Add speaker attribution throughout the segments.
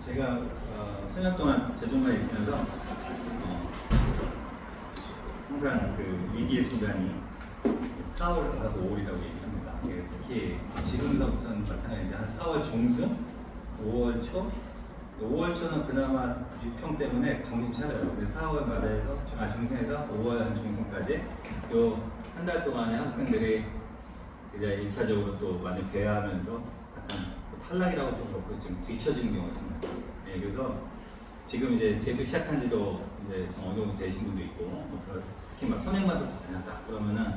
Speaker 1: 제가 수년 동안 제주도에 있으면서 항상 그 위기의 순간이 4월하고 5월이라고 얘기합니다. 특히 지금서부터는 마찬가지인데 한 4월 중순, 5월 초, 5월 초는 그나마 유평 때문에 정신 차려요. 그래서 4월 말에서 중순에서 5월 한 중순까지 요 한 달 동안에 학생들이 이제 1차적으로 또 많이 배회하면서 약간 탈락이라고 좀 그렇고 지금 뒤처지는 경우가 좀 많습니다. 예, 그래서 지금 이제 재수 시작한 지도 이제 어느 정도 되신 분도 있고, 특히 막 선행마도 다녔다 그러면은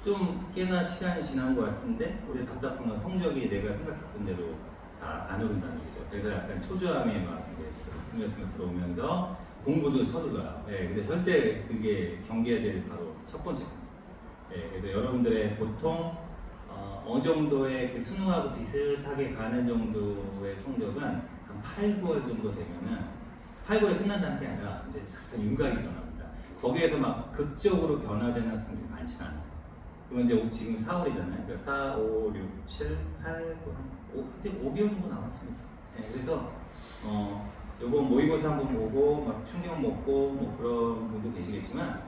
Speaker 1: 좀 꽤나 시간이 지난 것 같은데 우리 답답한 건 성적이 내가 생각했던 대로 다 안 오른다는 거죠. 그래서 약간 초조함이 막 스며 들어오면서 공부도 서둘러요. 예, 근데 절대 그게 경계해야 될 바로 첫 번째. 예, 그래서 여러분들의 보통 어느 정도의 그 수능하고 비슷하게 가는 정도의 성적은 한 8, 9월 정도 되면은 8, 9월에 끝난다는 게 아니라 이제 약간 윤곽이 변합니다. 거기에서 막 극적으로 변화되는 학생들이 많지 않아요. 그럼 이제 지금 4월이잖아요. 그러니까 4, 5, 6, 7, 8, 9, 이제 5개월 정도 남았습니다. 예, 그래서 요거 모의고사 한번 보고 막 충격 먹고 뭐 그런 분도 계시겠지만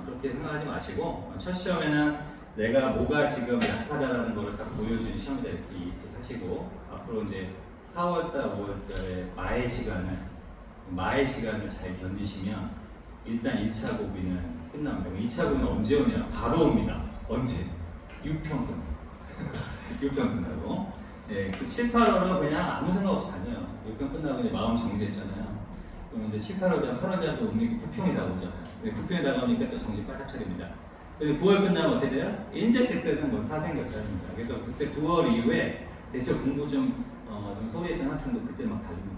Speaker 1: 그렇게 생각하지 마시고 첫 시험에는 내가 뭐가 지금 약하다라는 걸 딱 보여주는 시험이다 이렇게 하시고 앞으로 이제 4월달, 5월달에 마의 시간을 잘 견디시면 일단 1차 고비는 끝납니다. 2차 고비는 언제 오냐? 바로 옵니다. 언제? 6평 끝나고 6평 끝나고 예, 그 7, 8월은 그냥 아무 생각 없이 다녀요. 6평 끝나고 이제 마음 정리됐잖아요. 그럼 이제 7, 8월 되면 8월달도 오면 9평이 나오잖아요. 9평이 나가니까 또 정신 바짝 차립니다. 그래서 9월 끝나면 어떻게 돼요? 이제 그때는 뭐 사생격자입니다. 그래서 그때 9월 이후에 대체 공부 좀 소리했던 학생도 그때 막 달립니다.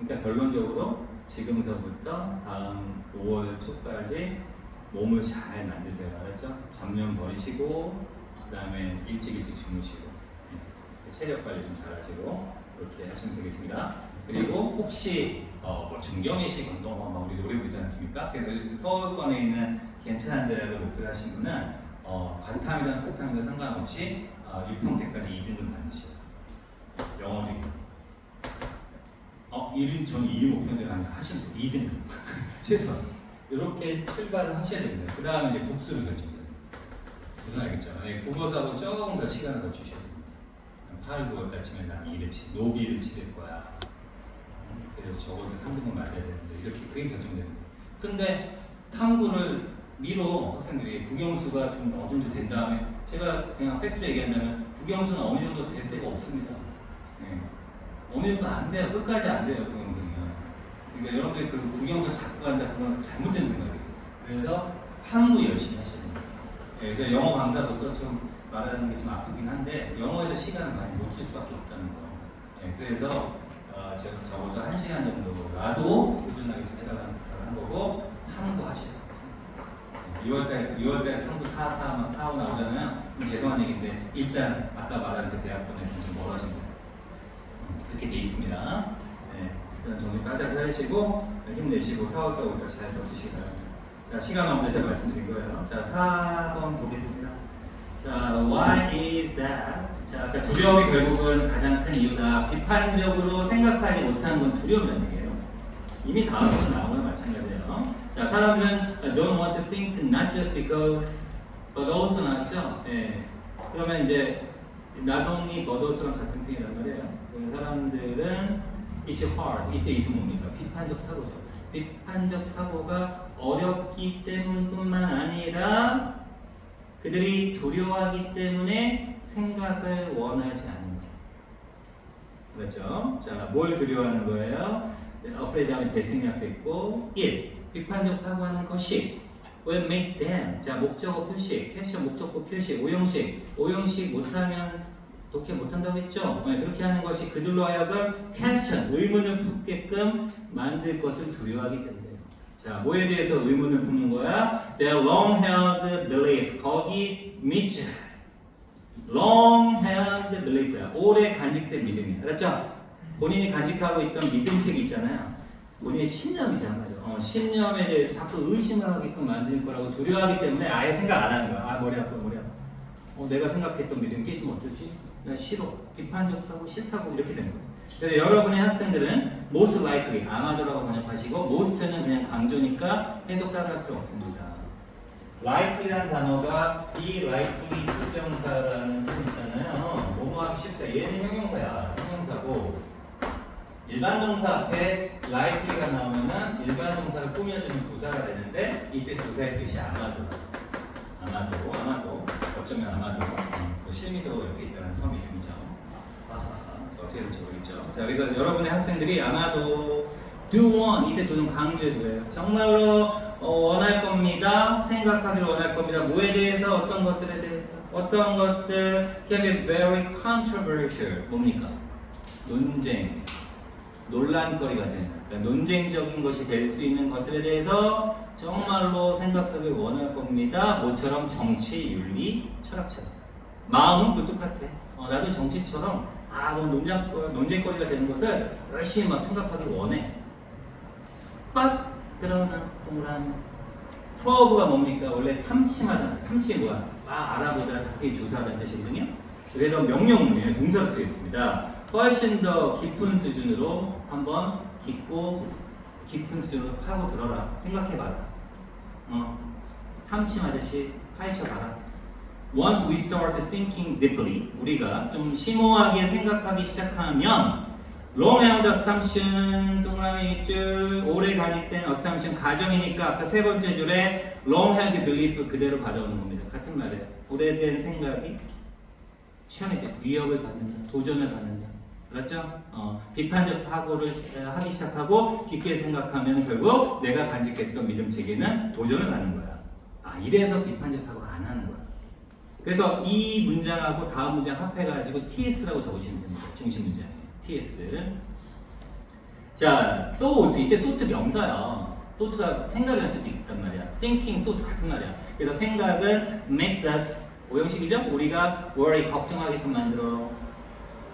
Speaker 1: 그러니까 결론적으로 지금서부터 다음 5월 초까지 몸을 잘 만드세요. 알았죠? 잡념 버리시고 그 다음에 일찍 주무시고 체력 관리 좀 잘하시고 그렇게 하시면 되겠습니다. 그리고 혹시 뭐 중경외식 운동 우리 노래 보지 않습니까? 그래서 서울권에 있는 괜찮은 대학을 목표로 하신 분은 관탐이든 사탐이든 상관없이 6평 때까지 2등을 받으셔요. 영어도 1인 저는 2인 목표대로 하시면 2등 최소한 이렇게 출발을 하셔야 됩니다. 그 다음에 이제 국수를 결정해요. 무슨 알겠죠? 네, 국어사고 조금 더 시간을 더 주셔야 됩니다. 8, 9월달쯤에 난 노비를 치를 거야. 그래서 적어도 3등은 맞아야 되는데 이렇게 그게 결정됩니다. 근데 탐구를 미뤄 학생들이 국영수가 좀 어느 정도 된 다음에 제가 그냥 팩트 얘기한다면 국영수는 어느 정도 될 때가 없습니다. 네. 어느 정도 안 돼요. 끝까지 안 돼요. 국영수는. 그러니까 여러분들이 그 국영수 잡고 간다 그건 잘못된 생각이에요. 그래서 탐구 열심히 하셔야 됩니다. 네, 그래서 영어 강사로서 좀 말하는 게 좀 아프긴 한데 영어에도 시간을 많이 못 줄 수밖에 없다는 거. 네, 그래서 제가 적어도 1시간 정도라도 꾸준하게 좀 해달라는 부탁을 한 거고 탐구하셔야 돼요. 6월달에 탐구 4 나오잖아요. 죄송한 얘기인데 일단 아까 말한 그 대학원에서 좀 멀어진 거예요. 그렇게 돼 있습니다. 네, 일단 정리 빠져서 하시고 힘내시고 4월달부터 잘 버티시기 바랍니다. 자, 시간 없는데 제가 말씀드린 거예요. 자, 4번 보겠습니다. 자, why is that? 자, 아까 두려움이 결국은 가장 큰 이유다. 비판적으로 생각하지 못하는 건 두려움이라는 얘기예요. 이미 다음부터 나오는 건 마찬가지예요. 자, 사람들은 don't want to think not just because but also 나왔죠? 예. 그러면 이제 not only but also랑 같은 표현이란 말이에요. 사람들은 it's hard. 이때 있으면 뭡니까? 비판적 사고죠. 비판적 사고가 어렵기 때문뿐만 아니라 그들이 두려워하기 때문에 생각을 원하지 않는 거예요. 그렇죠? 자, 뭘 두려워하는 거예요? afraid 하면 대생략도 있고 1. 비판적 사고하는 것이 will make them. 자, 목적어 표시, 퀘스천 목적어 표시, 오형식 못하면 독해 못한다고 했죠? 네, 그렇게 하는 것이 그들로 하여금 퀘스천, 의문을 품게끔 만들 것을 두려워하기 때문에. 자, 뭐에 대해서 의문을 품는 거야? Their long-held belief. 거기 믿지. long-held belief야. 오래 간직된 믿음이야. 알았죠? 본인이 간직하고 있던 믿음책이 있잖아요. 본인의 신념이잖아, 말이야. 신념에 대해서 자꾸 의심을 하게끔 만들 거라고 두려워하기 때문에 아예 생각 안 하는 거야. 머리 아파. 내가 생각했던 믿음 깨지면 어쩌지? 나 싫어. 비판적 사고 싫다고 이렇게 되는 거야. 그래서 여러분의 학생들은 most likely 아마도라고 번역하시고 most는 그냥 강조니까 해석 따라할 필요 없습니다. likely란 단어가 be likely 수동사라는 표현 있잖아요. 뭐뭐 하기 쉽다. 얘는 형용사야. 형용사고 일반 동사 앞에 likely가 나오면은 일반 동사를 꾸며주는 부사가 되는데 이때 부사의 뜻이 아마도. 어쩌면 아마도. 실미도 옆에 있다는 섬 이름이죠. 어떻게 될지 모르겠죠. 자, 그래서 여러분의 학생들이 아마도 do want 이때 도는 강조해줘요. 정말로 원할 겁니다. 생각하기를 원할 겁니다. 뭐에 대해서? 어떤 것들에 대해서? 어떤 것들 can be very controversial. 뭡니까? 논쟁, 논란거리가 되는, 그러니까 논쟁적인 것이 될 수 있는 것들에 대해서 정말로 생각하길 원할 겁니다. 모처럼 정치, 윤리, 철학처럼. 마음은 또 똑같아. 나도 정치처럼 뭐 논쟁거리가 되는 것을 열심히 막 생각하길 원해. 그러나 동그라미. 프로브가 뭡니까? 원래 탐침하다. 탐치 뭐야? 알아보다, 자세히 조사하다는 뜻이거든요. 그래서 명령문에 동사로 쓰여 있습니다. 훨씬 더 깊은 수준으로 한번 깊은 수준으로 파고 들어라. 생각해봐라. 탐침하듯이 파헤쳐봐라. Once we start thinking deeply, 우리가 좀 심오하게 생각하기 시작하면 long-held assumption, 동그라미 쭉 오래 간직된 assumption, 가정이니까 아까 세 번째 줄에 long-held belief 그대로 받아오는 겁니다. 같은 말이에요. 오래된 생각이 챌린지, 위협을 받는다, 도전을 받는다. 그렇죠? 비판적 사고를 하기 시작하고 깊게 생각하면 결국 내가 간직했던 믿음 체계는 도전을 받는 거야. 이래서 비판적 사고를 안 하는 거야. 그래서 이 문장하고 다음 문장 합해가지고 TS라고 적으시면 됩니다. 중심 문장. TS. 자, thought. 이때 thought 명사야. thought가 생각이라는 뜻도 있단 말이야. thinking, thought 같은 말이야. 그래서 생각은 makes us, 오형식이죠? 우리가 worry, 걱정하게끔 만들어.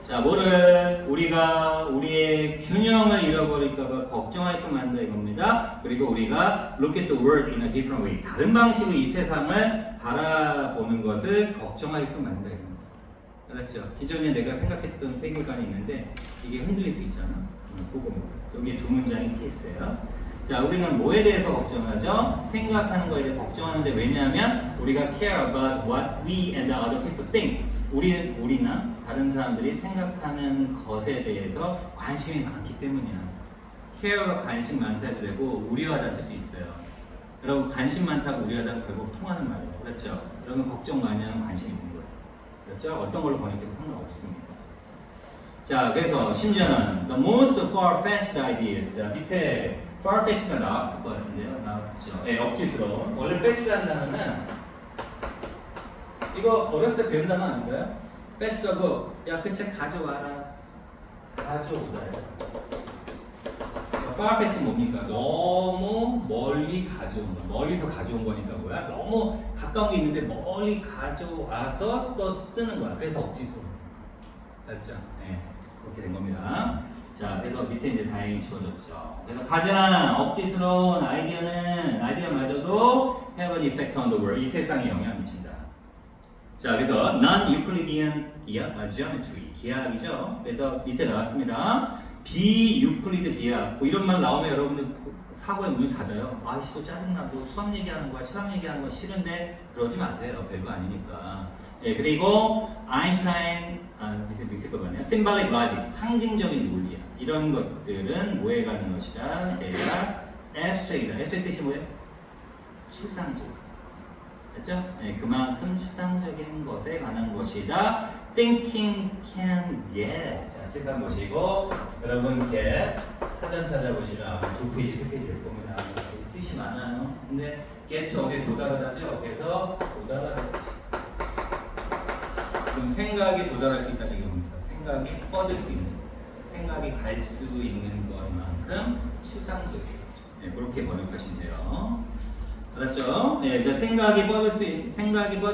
Speaker 1: 자, 뭐를 우리가 우리의 균형을 잃어버릴까봐 걱정하게끔 만든다 이겁니다. 그리고 우리가 look at the world in a different way. 다른 방식으로 이 세상을 바라보는 것을 걱정하게끔 만든다 이겁니다. 알았죠? 기존에 내가 생각했던 세계관이 있는데 이게 흔들릴 수 있잖아. 그거 여기 두 문장이 케이스예요. 자, 우리는 뭐에 대해서 걱정하죠? 생각하는 거에 대해 걱정하는데 왜냐하면 우리가 care about what we and the other people think. 우리나 다른 사람들이 생각하는 것에 대해서 관심이 많기 때문이야. care가 관심 많다도 되고 우려하다는 뜻도 있어요. 여러분 관심 많다고 우려하다가 결국 통하는 말이에요. 그렇죠? 여러분 걱정 많이 하면 관심이 있는 거예요. 그렇죠? 어떤 걸로 번역해도 상관없습니다. 자, 그래서 심지어는 the most far-fetched ideas. 자, 밑에 far-fetched가 나왔을 것 같은데요. 나왔죠? 네, 억지스러운. 원래 fetched라는 단어는 이거 어렸을 때 배운 단어 아닌가요? fetched하고 야, 그 책 가져와라. 가져오다. far-fetched는 뭡니까? 너무 멀리 가져온 거. 멀리서 가져온 거니까 뭐야? 너무 가까운 게 있는데 멀리 가져와서 또 쓰는 거야. 그래서 억지스러운. 알죠? 네. 그렇게 된 겁니다. 자, 그래서 밑에 이제 다행히 지워졌죠. 그래서 가장 억지스러운 아이디어마저도 have an effect on the world. 이 세상에 영향을 미친다. 자, 그래서 non-Euclidean geometry, 기하학이죠. 그래서 밑에 나왔습니다. 비유클리드 기하학. 뭐 이런 말 나오면 여러분들 사고의 문을 닫아요. 아이씨, 또 짜증나고 수학 얘기하는 거야, 철학 얘기하는 거 싫은데 그러지 마세요. 별거 아니니까. 예, 그리고 아인슈타인 밑에 거 보네요. symbolic logic, 상징적인 논리야. 이런 것들은 뭐에 가는 것이다? 얘가 abstract이다. abstract 뜻이 뭐예요? 추상적. 됐죠? 네, 그만큼 추상적인 것에 관한 것이다. thinking can get. 자, 책한 보시고 여러분께 사전 찾아보시면 두 페이지, 세 페이지 될 겁니다. 뜻이 많아요. 근데 get 어디에 도달하다죠? 그래서 도달하다. 그럼 생각이 도달할 수 있다는 얘기입니다. 생각이 뻗을 수 있는, 생각이 갈 수 있는 것만큼 추상적이죠. 네, 그렇게 번역하시면 돼요. 알았죠? 네, 그러니까 생각이 뻗을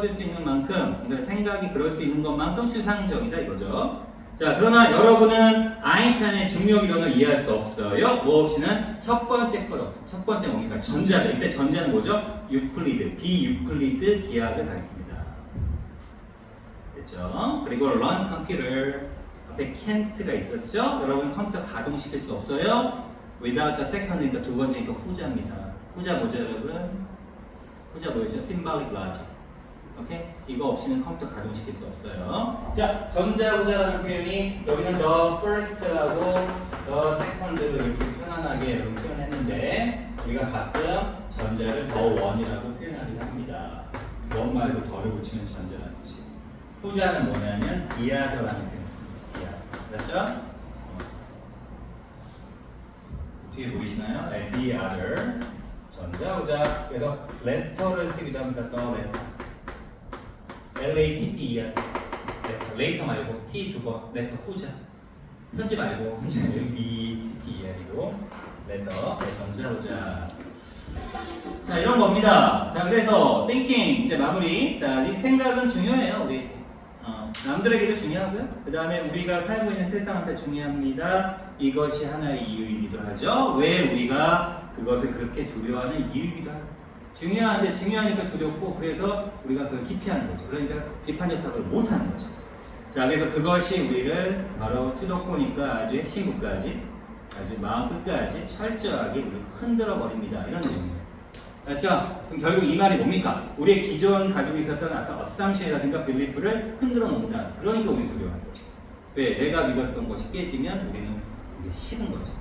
Speaker 1: 수 있는 만큼, 그러니까 생각이 그럴 수 있는 것만큼 추상적이다 이거죠. 자, 그러나 여러분은 아인슈타인의 중력 이론을 이해할 수 없어요. 뭐 없이는 첫 번째 것 없어요. 첫 번째 뭡니까? 전자죠. 이때 전자는 뭐죠? 유클리드, 비유클리드 기하학을 가리킵니다. 됐죠? 그리고 learn computer, 앞에 can't가 있었죠? 여러분 컴퓨터 가동시킬 수 없어요. without the second이니까 두 번째니까 후자입니다. 후자 뭐죠 여러분? 후자 뭐였죠? symbolic logic. 오케이? 이거 없이는 컴퓨터 가동시킬 수 없어요. 자, 전자후자라는 표현이 여기는 the first하고 the second를 이렇게 편안하게 여러분 표현했는데 우리가 가끔 전자를 the one이라고 표현하기도 합니다. one 말고 더를 붙이면 전자라는 뜻이에요. 후자는 뭐냐면 the other라는 뜻입니다. the other. 맞죠? 뒤에 보이시나요? 네, the other. 전자후자. 그래서 letter를 쓰기도 합니다. the letter. L-A-T-T-E-R 레이터 말고 T 두 번, 레터 후자. 편지 말고 L-E-T-T-E-R이고 레터, 전자후자. 자, 이런 겁니다. 자, 그래서 thinking 이제 마무리. 자, 이 생각은 중요해요. 우리 남들에게도 중요하고요. 그 다음에 우리가 살고 있는 세상한테 중요합니다. 이것이 하나의 이유이기도 하죠. 왜 우리가 그것을 그렇게 두려워하는 이유이기도 하죠. 중요한데 중요하니까 두렵고 그래서 우리가 그걸 기피하는 거죠. 그러니까 비판적 사고를 못하는 거죠. 자, 그래서 그것이 우리를 바로 투도코니까 아주 핵심부까지 아주 마음 끝까지 철저하게 우리를 흔들어 버립니다. 이런 내용이에요. 맞죠? 그럼 결국 이 말이 뭡니까? 우리의 기존 가지고 있었던 아까 assumption이라든가 belief를 흔들어 놓는다. 그러니까 우리는 두려워하는 거죠. 왜? 내가 믿었던 것이 깨지면 우리는 이게 싫은 거죠.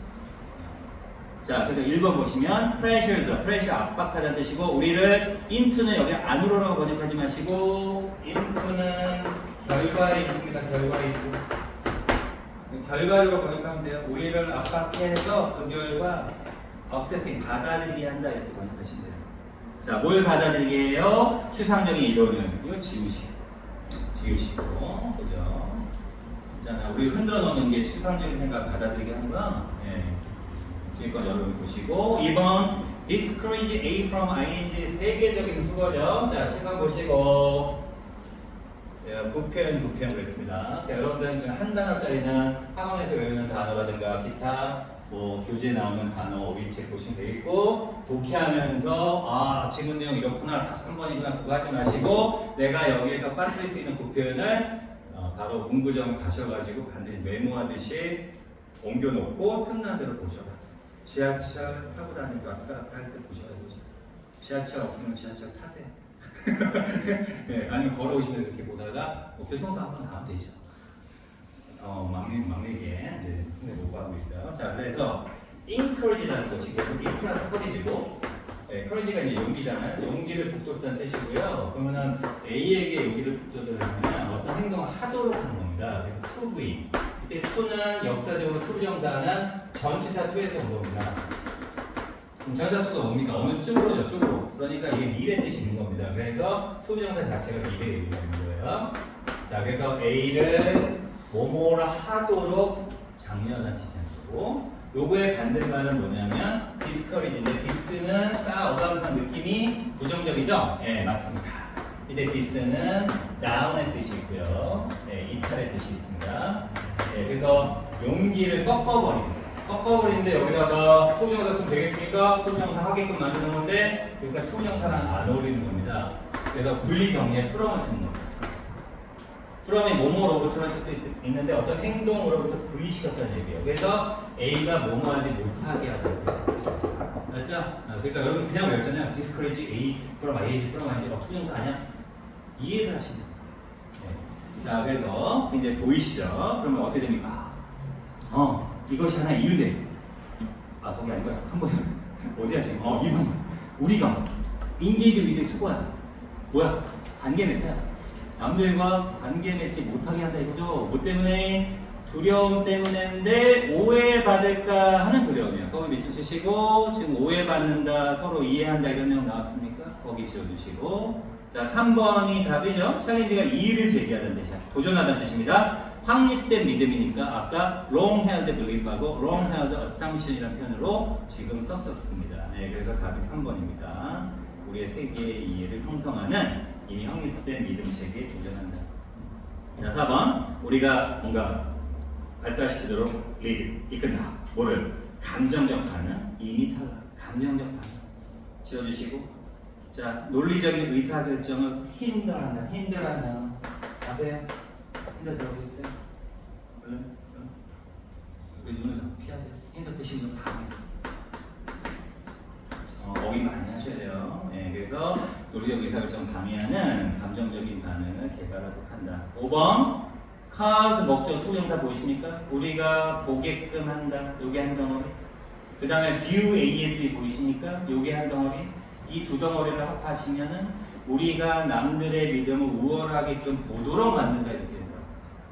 Speaker 1: 자, 그래서 1번 보시면 pressure죠. pressure 압박하다는 뜻이고 우리를 into는 여기 안으로라고 번역하지 마시고 into는 결과의 into입니다. 결과의 into. 결과적으로 번역하면 돼요. 우리를 압박해서 그 결과 accepting 받아들이게 한다 이렇게 번역하시면 돼요. 자, 뭘 받아들이게 해요? 추상적인 이론을 이거 지우시고 그죠? 있잖아, 우리 흔들어 놓는 게 추상적인 생각 받아들이게 하는 거야. 네. 뒤에 거 여러분 보시고 2번 discourage A from ing 세계적인 수거죠. 자, 7번 보시고 부표는 그랬습니다. 여러분들은 지금 한 단어짜리는 학원에서 외우는 단어라든가 기타 뭐 교재에 나오는 단어 오일책 보시면 되겠고 독해하면서 아 지문 내용 이렇구나 다 3번이구나 그거 하지 마시고 내가 여기에서 빠뜨릴 수 있는 부표현을 바로 문구점 가셔가지고 반드시 메모하듯이 옮겨놓고 틈난 대로 보셔라. 지하철 타고 다니고 아까 할 때 보셔야 되죠. 지하철 없으면 지하철 타세요. 네, 아니면 걸어오시면서 이렇게 보다가 뭐 교통사 한번 나오면 되죠. 막내게 이제 못 하고 있어요. 자, 그래서 encourage라는 것이고 E 플러스 encourage고 네, encourage가 이제 용기잖아요. 용기를 북돋다는 뜻이고요. 그러면은 A에게 용기를 북돋으려면 어떤 행동을 하도록 하는 겁니다. 그래서 to be 이때 to는 역사적으로 to 부정사는 전치사 to에서 온 겁니다. 전치사 to가 뭡니까? 어느 쪽으로죠, 쪽으로. 그러니까 이게 미래 뜻이 있는 겁니다. 그래서 to 부정사 자체가 미래의 의미가 있는 거예요. 자, 그래서 A를 뭐뭐라 하도록 장려하는 지시고 요거의 반대말은 뭐냐면 discourage인데 dis는 딱 어감상 느낌이 부정적이죠? 네, 맞습니다. 이때 dis는 down의 뜻이 있고요. 네, 이탈의 뜻이 있습니다. 네, 그래서 용기를 꺾어버리는데 여기다가 투명사 쓰면 되겠습니까? 투명사 하게끔 만드는 건데 그러니까 투명사랑 안 어울리는 겁니다. 그래서 분리정의에 from을 쓰는 겁니다. from이 뭐뭐로부터라는 뜻도 있는데 어떤 행동으로부터 분리시켰다는 얘기예요. 그래서 A가 뭐뭐하지 못하게 하다는 뜻이에요. 맞죠? 그러니까 여러분 그냥 외웠잖아요. discourage A from IAG from ING 투명사 아니야? 이해를 하시면 돼요. 네. 자, 그래서 이제 보이시죠? 그러면 어떻게 됩니까? 이것이 하나의 이유인데 거기 아니고요. 3번 어디야 지금? 2번 우리가 인계를 위해 수고야. 뭐야? 관계 맺다. 남들과 관계 맺지 못하게 한다 이거죠. 뭐 때문에? 두려움 때문인데 오해받을까 하는 두려움이에요. 거기 밑줄 치시고 지금 오해받는다, 서로 이해한다 이런 내용 나왔습니까? 거기 지워주시고 자 3번이 답이죠. 챌린지가 이의를 제기하는 뜻이야. 도전하다는 뜻입니다. 확립된 믿음이니까 아까 long-held belief하고 long-held assumption이라는 표현으로 지금 썼었습니다. 네, 그래서 답이 3번입니다. 우리의 세계의 이해를 형성하는 이미 확립된 믿음 체계에 도전한다. 자 4번 우리가 뭔가 발달시키도록 lead, 이끈다. 뭐를? 감정적 반응, 이미 탈락. 감정적 반응 지워주시고 자 논리적인 의사결정을 힌들한다. 아세요? 힌들 들어보셨어요? 왜 눈을 자꾸 피하세요? 핸드 드시는 거 다. 어휘 많이 하셔야 돼요. 네, 그래서 논리적 의사결정 방해하는 감정적인 반응을 개발하도록 한다. 5번 cause 목적 투정사 보이십니까? 우리가 보게끔 한다. 요게 한 덩어리. 그 다음에 view ASB 보이십니까? 요게 한 덩어리. 이 두 덩어리를 합하시면은 우리가 남들의 믿음을 우월하게끔 보도록 만든다 이렇게 된다.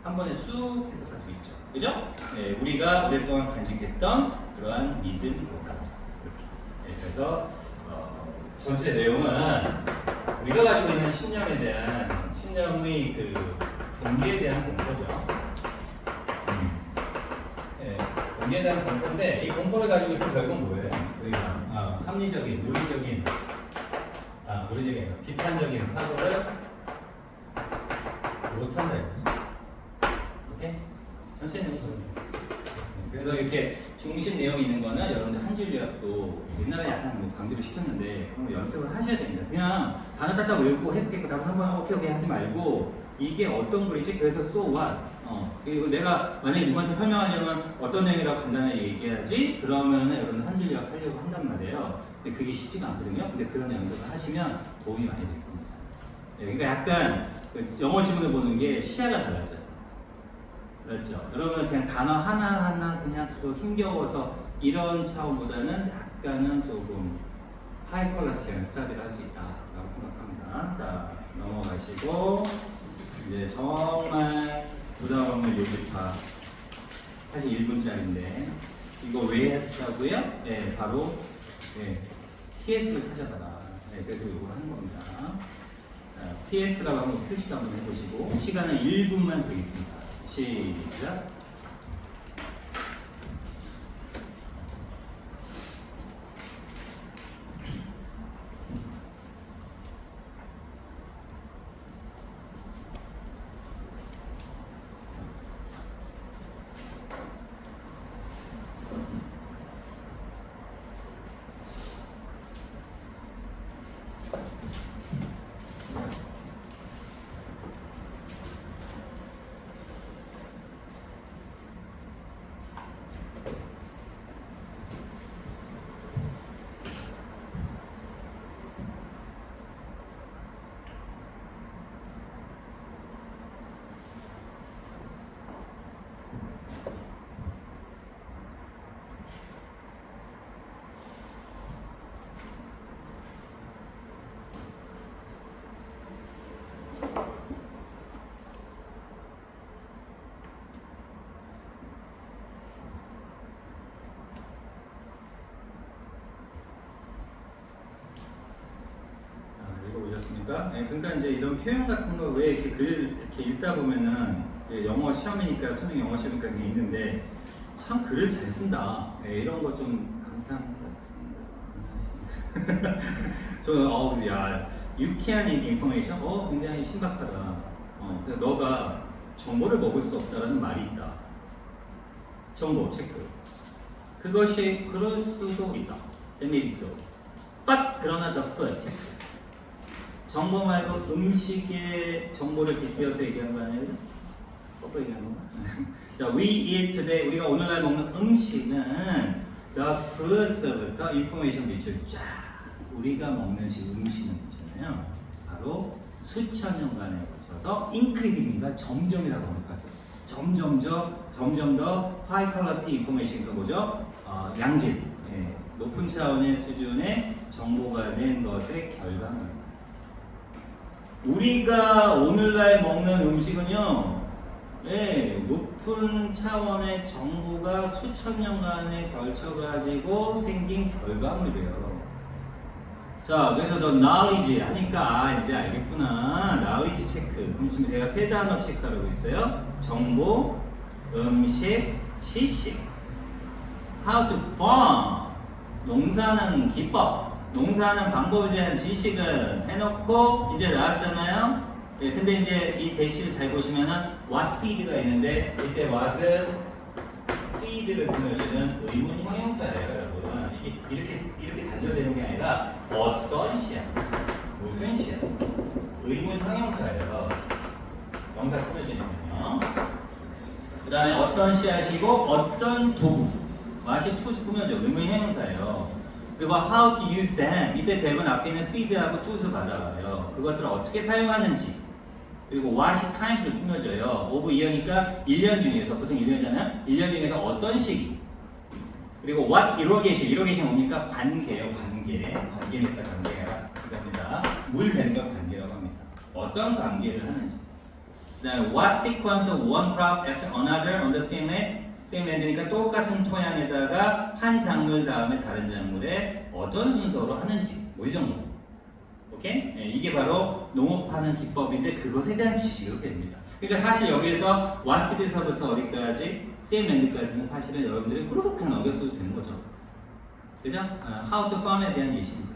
Speaker 1: 한 번에 쑥 해석할 수 있죠. 그죠? 네, 우리가 오랫동안 간직했던 그러한 믿음보다 이렇게. 네, 그래서 전체 내용은 우리가 가지고 있는 신념에 대한 신념의 그 분계에 대한 공포죠. 네, 분계에 대한 공포인데 이 공포를 가지고 있으면 결국은 뭐예요? 우리가 합리적인, 논리적인, 비판적인 사고를 못한다 이거죠. 오케이? 전체 내용 그래서 이렇게 중심 내용이 있는 거는 여러분들 한 줄 요약도 옛날에 약간 뭐 강조를 시켰는데 그런 거 연습을 하셔야 됩니다. 그냥 단어 딱딱 외우고 해석했고 다음 한번 오케이 하지 말고 이게 어떤 글이지? 그래서 so what? 그리고 내가 만약에 누구한테 설명하려면 어떤 내용이라고 간단하게 얘기해야지 그러면은 여러분 한 줄 요약 하려고 한단 말이에요. 근데 그게 쉽지가 않거든요. 근데 그런 연습을 하시면 도움이 많이 될 겁니다. 네, 그러니까 약간 그 영어 지문을 보는 게 시야가 달라져요. 그렇죠. 여러분은 그냥 단어 하나하나 그냥 또 힘겨워서 이런 차원보다는 약간은 조금 하이 퀄리티한 스타디를 할 수 있다라고 생각합니다. 자, 넘어가시고 이제 정말 부담 없는 요기파 사실 1분짜리인데 이거 왜 했다고요? 네, 바로 TS를 찾아봐라. 네, 그래서 이걸 하는 겁니다. 자, TS라고 한번 표시도 한번 해보시고 시간은 1분만 되겠습니다. 시작. 네, 그러니까 이제 이런 표현 같은 거 왜 이렇게 글을 이렇게 읽다 보면은 영어 시험이니까 수능 영어 시험이니까 이게 있는데 참 글을 잘 쓴다. 네, 이런 거 좀 감탄합니다. 저는 야 유쾌한 인포메이션 굉장히 신박하다. 그러니까 너가 정보를 먹을 수 없다라는 말이 있다. 정보 체크. 그것이 그럴 수도 있다. 재미있어. But 그러나 the food 체크. 정보 말고 음식의 정보를 비교해서 얘기한 거 아니에요? 뽀뽀 얘기한 건가? 자, we eat today. 우리가 오늘날 먹는 음식은 the fruits of the information 밑줄 쫙. 우리가 먹는 지금 음식은 있잖아요. 바로 수천 년간에 걸쳐서 increasing가 점점이라고 생각하세요. 점점 더 high quality information가 뭐죠? 양질, 높은 차원의 수준의 정보가 된 것의 결과물. 우리가 오늘날 먹는 음식은요, 높은 차원의 정보가 수천 년간에 걸쳐가지고 생긴 결과물이에요. 자, 그래서 더 knowledge 하니까 이제 알겠구나. knowledge 체크. 그럼 지금 제가 세 단어 체크하고 있어요. 정보, 음식, 지식. How to farm. 농사는 기법. 농사하는 방법에 대한 지식을 해놓고 이제 나왔잖아요. 근데 이제 이 대시를 잘 보시면은 what seed가 있는데 이때 what은 seed를 꾸며주는 의문 형용사예요, 여러분. 이게 이렇게 단절되는 게 아니라 어떤 씨앗, 무슨 씨앗, 의문 형용사예요. 명사 꾸며지는군요. 그 다음에 어떤 씨앗이고 어떤 도구. what이 to's 꾸며져. 의문 형용사예요. 그리고 how to use them. 이때 대본 앞에 있는 seed하고 to's 받아와요. 그것들을 어떻게 사용하는지. 그리고 what이 times로 꾸며져요. of year니까 1년 중에서, 보통 1년이잖아요. 1년 중에서 어떤 시기. 그리고 what irrigation. irrigation 뭡니까? 관계요, 관계. 관계니까 관계가 이겁니다. 물 되는 걸 관계라고 합니다. 어떤 관계를 하는지. 그 다음에 what sequence of one crop after another on the same land. same land니까 똑같은 토양에다가 한 작물 다음에 다른 작물에 어떤 순서로 하는지. 뭐 이 정도. 오케이? 네, 이게 바로 농업하는 기법인데 그것에 대한 지식으로 됩니다. 그러니까 사실 여기에서 what에서부터 어디까지 same land까지는 사실은 여러분들이 그렇게 넘겼어도 되는 거죠. 그죠? how to farm에 대한 예시입니다.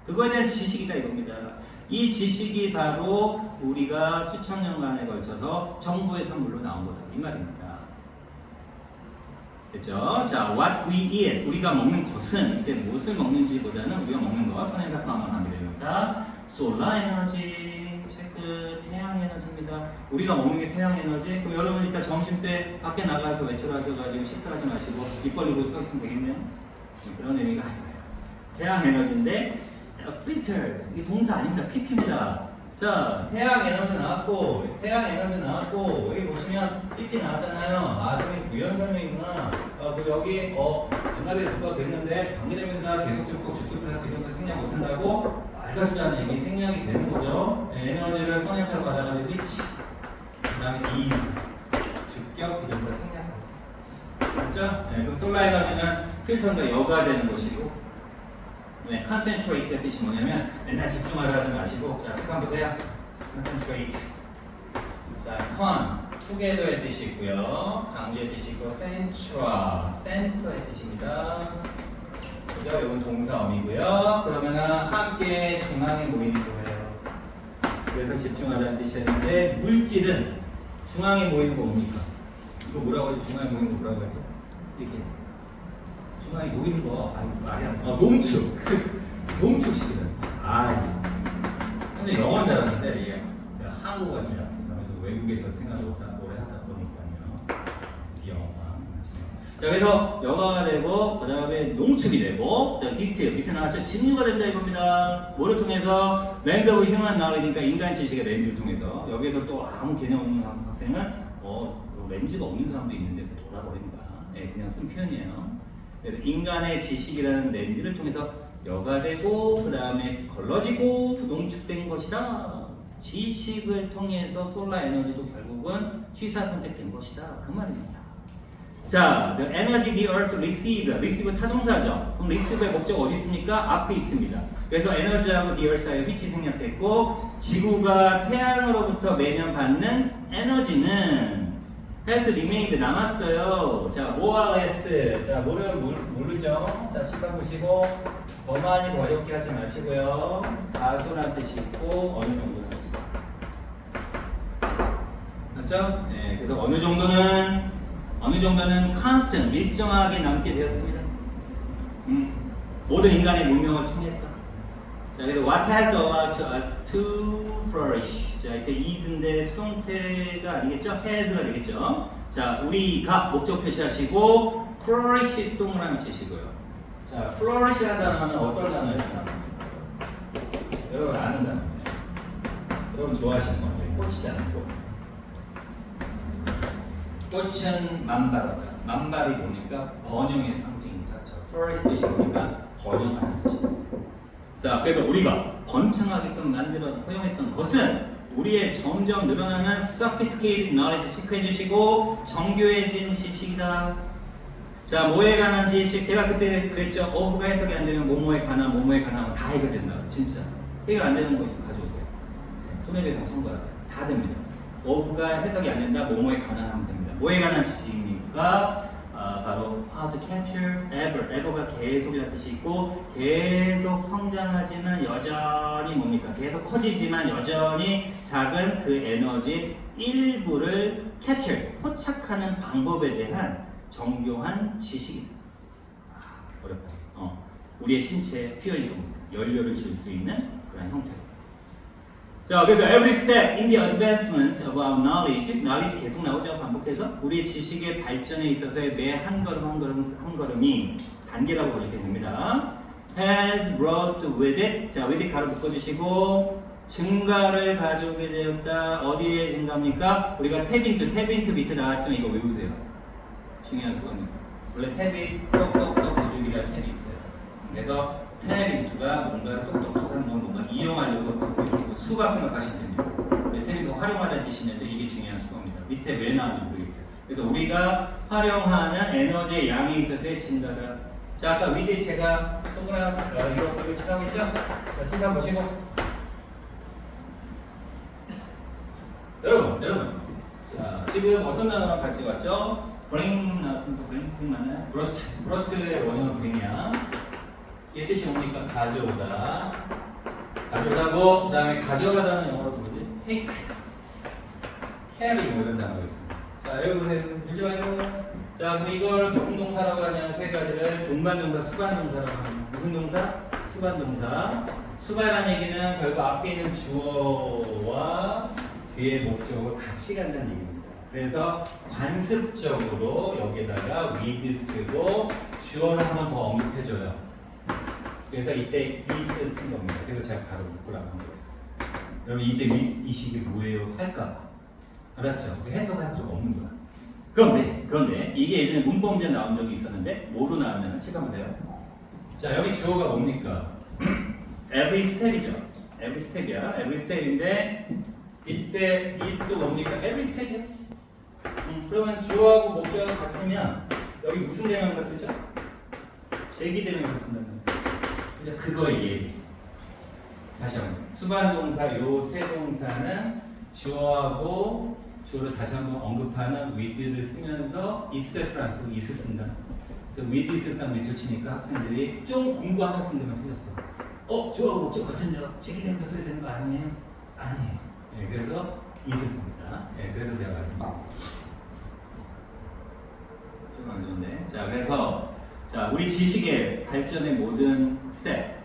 Speaker 1: 그거에 대한 지식이다 이겁니다. 이 지식이 바로 우리가 수천 년간에 걸쳐서 정부의 선물로 나온 거다 이 말입니다. 됐죠? 자, what we eat. 우리가 먹는 것은 이때 무엇을 먹는지보다는 우리가 먹는 것, 선행사 포함한 관계대명사, solar energy, 체크, 태양 에너지입니다. 우리가 먹는 게 태양 에너지. 그럼 여러분 이따 점심 때 밖에 나가서 외출하셔가지고 식사하지 마시고 입 벌리고 서 있으면 되겠네요. 그런 의미가 아니에요. 태양 에너지인데 filtered. 이게 동사 아닙니다. PP입니다. 자, 태양 에너지 나왔고, 여기 보시면 PP 나왔잖아요. 아, 저기 부연 설명이구나. 그 여기 옛날에 그거 됐는데 관계대명사 계속 듣고 주특부사 이런 거 생략 못한다고 말같지 않은 얘기 생략이 되는 거죠. 에너지를 선행사로 받아가지고 which, 그다음에 is, 주격 이런 거 생략했어. 맞죠? 네, 그럼 솔라 에너지는 필터가 여가 되는 것이고. 네, concentrate의 뜻이 뭐냐면 맨날 집중하려 하지 마시고 자, 잠깐 보세요. concentrate. 자, con, together의 뜻이 있고요. 강조의 뜻이 있고 central, center의 뜻입니다. 그죠? 이건 동사어미고요. 그러면은 함께 중앙에 모이는 거예요. 그래서 집중하라는 뜻이었는데 물질은 중앙에 모이는 거 뭡니까? 이거 뭐라고 하지? 중앙에 모이는 거 뭐라고 하지? 이렇게 중앙에 모이는 거, 말이 안 돼. 농축. 농축식이다. 근데 영어 잘하는데, 이게 한국어가 좀 약해요. 외국에서 생각을 오래 하다 보니까요. 영어가. 자, 그래서 영어가 되고, 그 다음에 농축이 되고, 디스틸, 밑에 나왔죠? 진유가 된다 이겁니다. 뭐를 통해서? 렌즈 오브 휴먼 나오니까 인간 지식의 렌즈를 통해서. 여기서 또 아무 개념 없는 학생은, 렌즈가 없는 사람도 있는데 돌아버린 거야. 네, 그냥 쓴 표현이에요. 그래서 인간의 지식이라는 렌즈를 통해서 여과되고 그 다음에 걸러지고 농축된 것이다. 지식을 통해서 솔라 에너지도 결국은 취사 선택된 것이다. 그 말입니다. 자, the energy the earth received. receive 타동사죠. 그럼 receive의 목적 어디 있습니까? 앞에 있습니다. 그래서 에너지하고 the earth 사이에 which이 생략됐고 지구가 태양으로부터 매년 받는 에너지는 has remained 남았어요. 자, 뭐와 has. 자, 모르죠. 자, 칠판 보시고 더 많이 어렵게 하지 마시고요. 다소란 뜻이 있고 어느 정도. 맞죠? 네, 그래서 어느 정도는 constant 일정하게 남게 되었습니다. 모든 인간의 문명을 통해서. 자, 그래서 what has allowed us to flourish. 자, 이때 is인데 수동태가 아니겠죠? has가 되겠죠? 자, 우리가 목적 표시하시고 flourish 동그라미 치시고요. 자, flourish라는 단어는 어떤 단어에서 나왔습니까? 여러분 아는 단어예요. 여러분 좋아하시는 건데 꽃이잖아요. 꽃은 만발하다. 만발이 보니까 번영의 상징이다. 자, flourish 뜻이 보니까 번영하는 뜻입니다. 자, 그래서 우리가 번창하게끔 만들어 허용했던 것은 우리의 점점 늘어나는 sophisticated knowledge 체크해 주시고 정교해진 지식이다. 자, 뭐에 관한 지식? 제가 그때 그랬죠. of가 해석이 안 되면 뭐뭐에 관한 다 해결된다. 진짜. 해결 안 되는 거 있으면 가져오세요. 손해배상 청구하세요. 다 됩니다. of가 해석이 안 된다. 뭐뭐에 관한 하면 됩니다. 뭐에 관한 지식입니까? 바로 how to capture ever가 계속이라는 뜻이 있고 계속 성장하지만 여전히 뭡니까? 계속 커지지만 여전히 작은 그 에너지 일부를 capture, 포착하는 방법에 대한 정교한 지식입니다. 어렵다. 우리의 신체에 퓨어링 연료를 줄 수 있는 그런 형태로.
Speaker 2: 자, 그래서 every step in the advancement of our knowledge 계속 나오죠. 반복해서 우리 지식의 발전에 있어서의 매 한 걸음 한 걸음이 단계라고 번역해 됩니다. has brought with it. 자, with it 가로 묶어주시고 증가를 가져오게 되었다. 어디에 증가입니까? 우리가 탭 인투 비트 나왔지만 이거 외우세요. 중요한 수업입니다. 원래 탭이 똑똑똑 도둑이라는 탭이 있어요. 그래서 탭 인투가 뭔가를 똑똑똑한 뭔가 이용하려고 수가 생각하시면 됩니다. 탭 인투가 활용하다는 뜻이 있는데 이게 중요한 수업입니다. 밑에 왜 나왔는지 모르겠어요. 그래서 우리가 활용하는 에너지의 양에 있어서의 증가다. 자, 아까 위드 제가 동그란 이거 칠하고 있죠? 자, 시선 보시고 여러분 자, 지금 어떤 단어랑 같이 왔죠? bring 나왔습니다. bring 맞나요? brought 원형 bring이야. 이 뜻이 뭡니까? 가져오다고 그 다음에 가져가다는 영어로 뭐지? take, carry 뭐 이런 단어가 있습니다. 자, 여기 보세요. 읽지 말고. 자, 그럼 이걸 무슨 동사라고 하냐면 세 가지를 동반동사, 수반동사라고 합니다. 무슨 동사? 수반동사. 수반이라는 얘기는 결국 앞에 있는 주어와 뒤에 목적어가 같이 간다는 얘기입니다. 그래서 관습적으로 여기다가 with 쓰고 주어를 한 번 더 언급해줘요. 그래서 이때 is 쓴 겁니다. 그래서 제가 가로 묶으라고 한 거예요. 여러분 이때 with 이식이 뭐예요? 할까봐. 알았죠? 해석할 수가 없는 거야. 그런데 이게 예전에 문법 문제 나온 적이 있었는데 뭐로 나왔냐면 체크해보세요. 자, 여기 주어가 뭡니까? every step이죠. every step이야. every step인데 이때 이 또 뭡니까? every step이야. 그러면 주어하고 목적어가 같으면 여기 무슨 대명사 쓰죠? 제기 대명사 쓴다는 거예요. 그거의 예비. 다시 한번 수반동사 요 세 동사는 주어하고 주어를 다시 한번 언급하는 with를 쓰면서 is를 안 쓰고 is 쓴다. 그래서 with is를 딱 맺혀치니까 학생들이 좀 공부한 학생들만 틀렸어. 주어하고 목적 같은데 제기대명사 써야 되는 거 아니에요? 아니에요. 네, 그래서 is 씁니다. 네, 그래서 제가 말씀드립니다. 좀 안 좋은데. 자, 그래서 자, 우리 지식의 발전의 모든 스텝,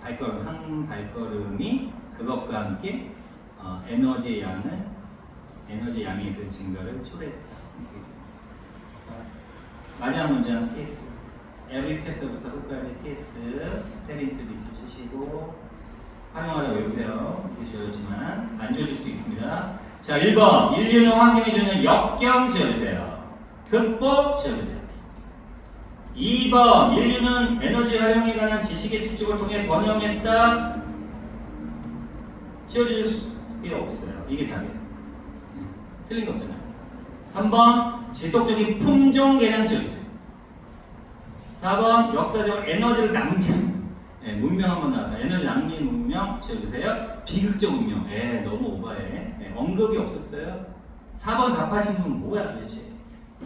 Speaker 2: 발걸음 한 발걸음이 그것과 함께 에너지의 양에 있어서 증가를 초래했다. 마지막 문장 TS. every step부터 끝까지 TS, 테린트 비트 치시고 활용하다 외우세요. 이렇게 지어졌지만 안 지어질 수도 있습니다. 자, 1번 인류는 환경에 주는 역경 지어주세요. 극복 지어주세요. 2번 인류는 에너지 활용에 관한 지식의 축적을 통해 번영했다. 지어줄 수가 없어요. 이게 답이에요. 틀린 거 없잖아요. 3번 지속적인 품종 개량 지어주세요. 4번 역사적으로 에너지를 낭비한 문명 한번 나왔다. 에너지 낭비한 문명 지어주세요. 비극적 문명. 너무 오버해. 언급이 없었어요. 4번 답하신 분은 뭐야 도대체?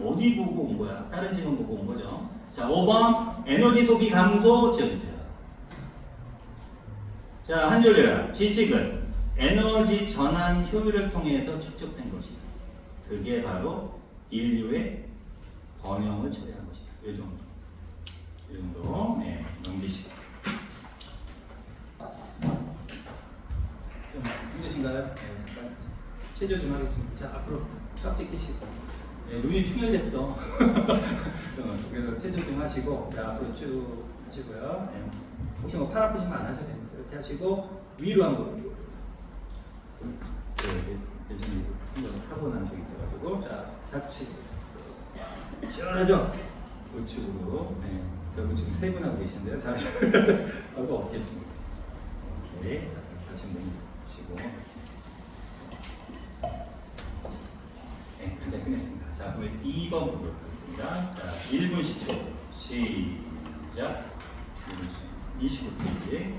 Speaker 2: 어디 보고 온 거야? 다른 지문 보고 온 거죠. 자, 5번 에너지 소비 감소 지어주세요. 자, 한 줄로요. 지식은 에너지 전환 효율을 통해서 축적된 것이다. 그게 바로 인류의 번영을 초래한 것이다. 이 정도 넘기시고. 좀 힘드신가요? 잠깐 체조 좀 하겠습니다. 자, 앞으로 깍지 끼시고. 눈이 충혈됐어. 그래서 체조 좀 하시고, 자, 앞으로 쭉 하시고요. 혹시 뭐 팔 아프시면 안 하셔도 됩니다. 이렇게 하시고 위로 한번. 예전에 사고 난 적 있어가지고, 자, 좌측 시원하죠? 우측으로. 그리고 지금 세 분 하고 계신데요. 좌측 하고 어깨 좀. 오케이. 자, 다시 몸 붙이고. 네, 일단 끝냈습니다. 자, 그럼 2번 보도록 하겠습니다. 자, 1분 10초. 시작. 25페이지.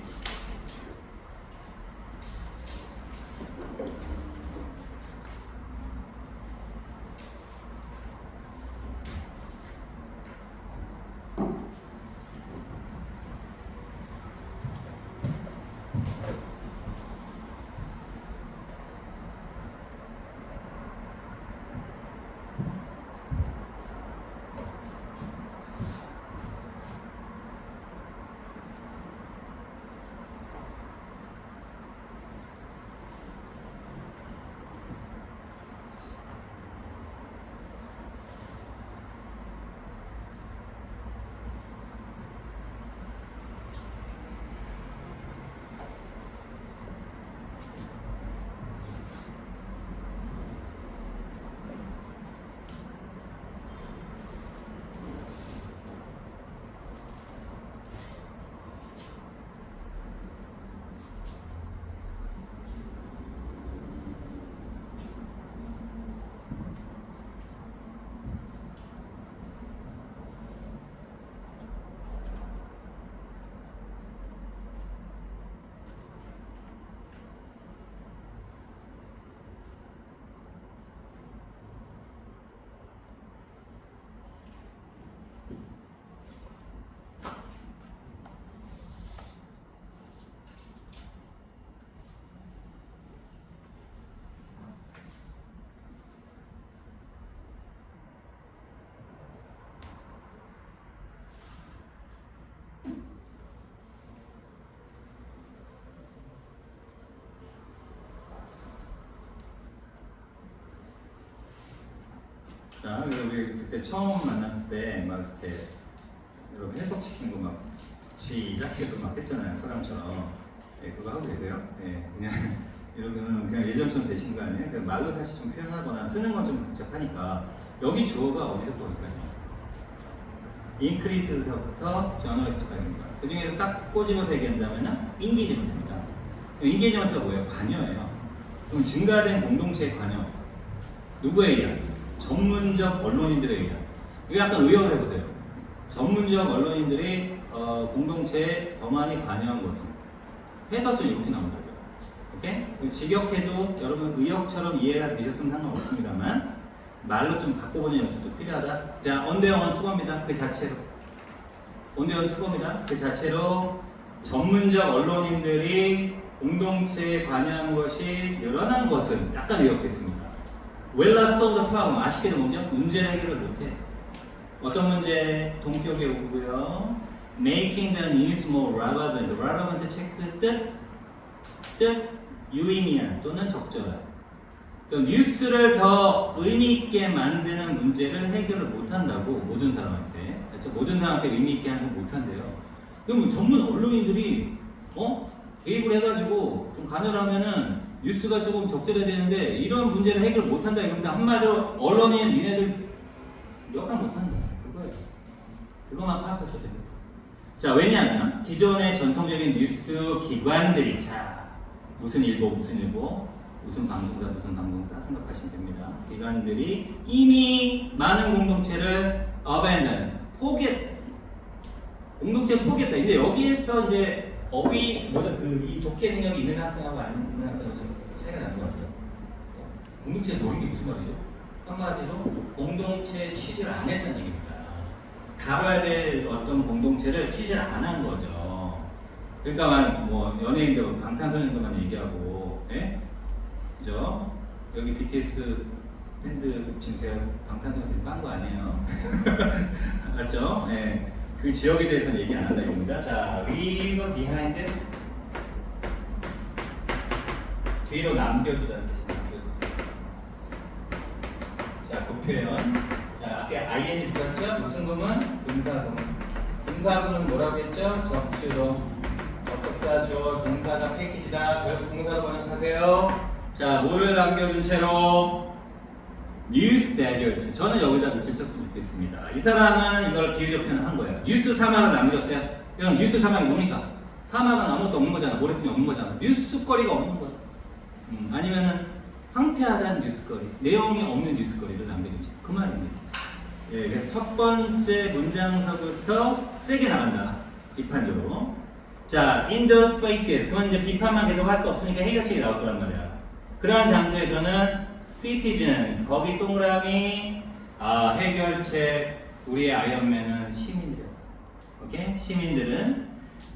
Speaker 1: 자, 우리 그때 처음 만났을 때 막 이렇게 여러분 해석시킨 거 막 시작해도 막 했잖아요. 서랑처럼. 네, 그거 하고 계세요? 네, 그냥 여러분은 그냥 예전처럼 되신 거 아니에요? 그냥 말로 사실 좀 표현하거나 쓰는 건 좀 복잡하니까 여기 주어가 어디서부터 어디까지? increase부터 journalist까지 있는 거야. 그 중에서 딱 꼬집어서 얘기한다면 engagement입니다. engagement가 뭐예요? 관여예요. 그럼 증가된 공동체의 관여. 누구에 의한? 전문적 언론인들에 의한. 이거 약간 의역을 해보세요. 전문적 언론인들이 공동체에 더 많이 관여한 것은 해석은 이렇게 나온다고요. 오케이? 직역해도 여러분 의역처럼 이해가 되셨으면 상관없습니다만 말로 좀 바꿔보는 연습도 필요하다. 자, 언대영은 수거입니다. 그 자체로. 언대영은 수거입니다. 그 자체로 전문적 언론인들이 공동체에 관여한 것이 늘어난 것은 약간 의역했습니다. Well, not solve the problem. 아쉽게도 뭐죠? 문제를 해결을 못해. 어떤 문제? 동격에 오고요. Making the news more relevant. relevant 체크 뜻 유의미한 또는 적절한. 그러니까 뉴스를 더 의미 있게 만드는 문제를 해결을 못한다고 모든 사람한테. 그렇죠? 모든 사람한테 의미 있게 하는 건 못한대요. 그럼 전문 언론인들이 개입을 해가지고 좀 관여를 하면은 뉴스가 조금 적절해야 되는데 이런 문제를 해결 못한다 이겁니다. 한마디로 언론인 니네들 역할 못한다. 그거예요. 그것만 파악하셔도 됩니다. 자, 왜냐하면 기존의 전통적인 뉴스 기관들이 자 무슨 일보 무슨 방송사 생각하시면 됩니다. 기관들이 이미 많은 공동체를 abandon 공동체를 포기했다. 근데 여기에서 이제 이 독해 능력이 있는 학생하고 안 있는 학생하고 좀 차이가 나는 것 같아요. 공동체에 노린 게 무슨 말이죠? 한마디로 공동체 취재를 안 했다는 얘기입니다. 다뤄야 될 어떤 공동체를 취재를 안 한 거죠. 그러니까 뭐 연예인들, 방탄소년단만 얘기하고, 예? 그죠? 여기 BTS 팬들 지금 제가 방탄소년단 깐 거 아니에요? 맞죠? 네. 그 지역에 대해서는 얘기 안 한다 이겁니다. 자, leave behind 뒤로 남겨두다. 자, 그 표현. 자, 아까 ing 붙었죠? 무슨 구문? 분사구문. 분사구문은 뭐라고 했죠? 접주동. 접속사 주어 동사가 패키지다. 결국 동사로 번역하세요. 자, 뭐를 남겨둔 채로? 뉴스 데저트. 저는 여기다 밑줄 쳤으면 좋겠습니다. 이 사람은 이걸 비유적 표현을 한 거예요. 뉴스 사막을 남겼대요. 그럼 뉴스 사막이 뭡니까? 사막은 아무것도 없는 거잖아. 모래핀이 없는 거잖아. 뉴스거리가 없는 거야. 아니면은 황폐하다는 뉴스거리, 내용이 없는 뉴스거리를 남겨주지. 그 말입니다. 예, 그래서 첫 번째 문장서부터 세게 나간다. 비판적으로. 자, in the spaces. 그건 이제 비판만 계속 할 수 없으니까 해결책이 나올 거란 말이야. 그러한 장소에서는 citizens, 거기 동그라미, 해결책, 우리의 아이언맨은 시민들이었어. 오케이? 시민들은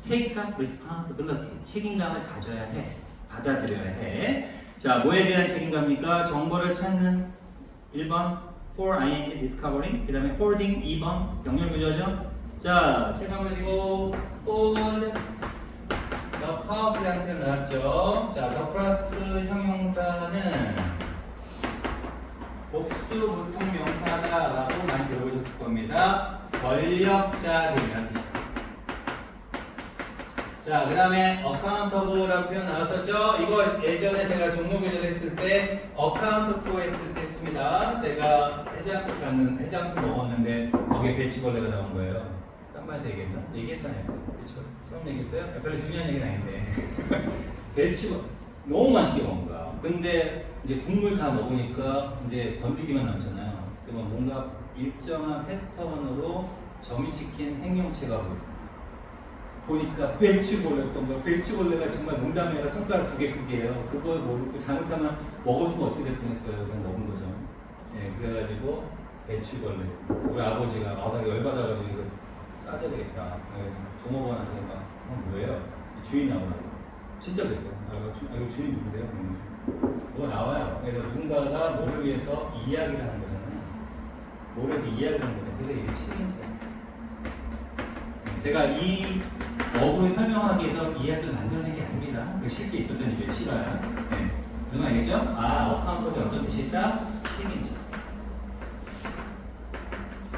Speaker 1: take up responsibility, 책임감을 가져야 해. 받아들여야 해. 자, 뭐에 대한 책임감입니까? 정보를 찾는 1번 for ing discovering, 그 다음에 hoarding 2번 병렬 구조죠. 자, 책 한번 보시고 all the powerful이라는 표현 나왔죠. 자, the 플러스 형용사는 복수 보통 명사다라고 많이 들어보셨을 겁니다. 권력자들이라는 뜻. 자, 그 다음에 accountable라고 표현 나왔었죠? 이거 예전에 제가 종로교재를 했을 때 account for 했을 때 했습니다. 제가 해장국 먹었는데 거기에 배추벌레가 나온 거예요. 딴 말에서 얘기했나? 얘기했어 안 했어요? 배추벌레. 처음 얘기했어요? 별로 중요한 얘기는 아닌데 배추벌레 너무 맛있게 먹은 거야. 근데 이제 국물 다 먹으니까 이제 건더기만 남잖아요. 그러면 뭔가 일정한 패턴으로 점이 찍힌 생명체가 보니까 배추벌레였던 거야. 배추벌레가 정말 농담이 아니라 손가락 2개 크기예요. 그걸 모르고 잘못하면 먹었으면 어떻게 될 뻔했어요. 그냥 먹은 거죠. 네, 그래가지고 배추벌레. 우리 아버지가 나 열받아가지고 이거 따져야 되겠다. 네, 종업원한테 막 뭐예요? 주인 나오라고. 진짜 그랬어요. 이거 주인 누구세요? 뭐 나와요. 그래서 누군가가 뭐를 위해서 이야기를 하는 거잖아요. 뭐를 위해서 이야기를 하는 거죠. 그래서 이게 책임져요. 제가 이 어구를 설명하기 위해서 이야기를 만들어낸 게 아닙니다. 실제 있었던 일이 실화야. 네. 무슨 말이죠? 어카운터가 어떤 뜻이 있다? 책임져.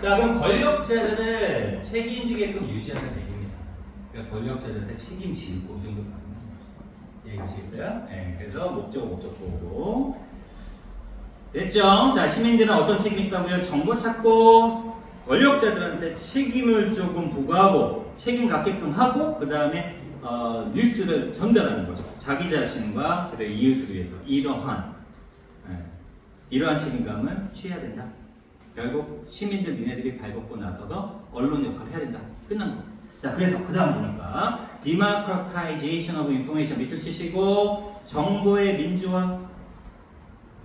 Speaker 2: 자, 그럼 권력자들은 책임지게끔 유지하는 얘기입니다. 그러니까 권력자들한테 책임지고 이 정도 이해가시겠어요? 네, 그래서 목적보고 됐죠? 자, 시민들은 어떤 책임이 있다고요? 정보 찾고 권력자들한테 책임을 조금 부과하고 책임 갖게끔 하고 그 다음에 뉴스를 전달하는 거죠. 자기 자신과 그리고 이웃을 위해서 이러한 책임감은 취해야 된다. 결국 시민들 니네들이 발벗고 나서서 언론 역할을 해야 된다. 끝난 거. 자, 그래서 그 다음 보니까 democratization of information 밑줄 치시고 정보의 민주화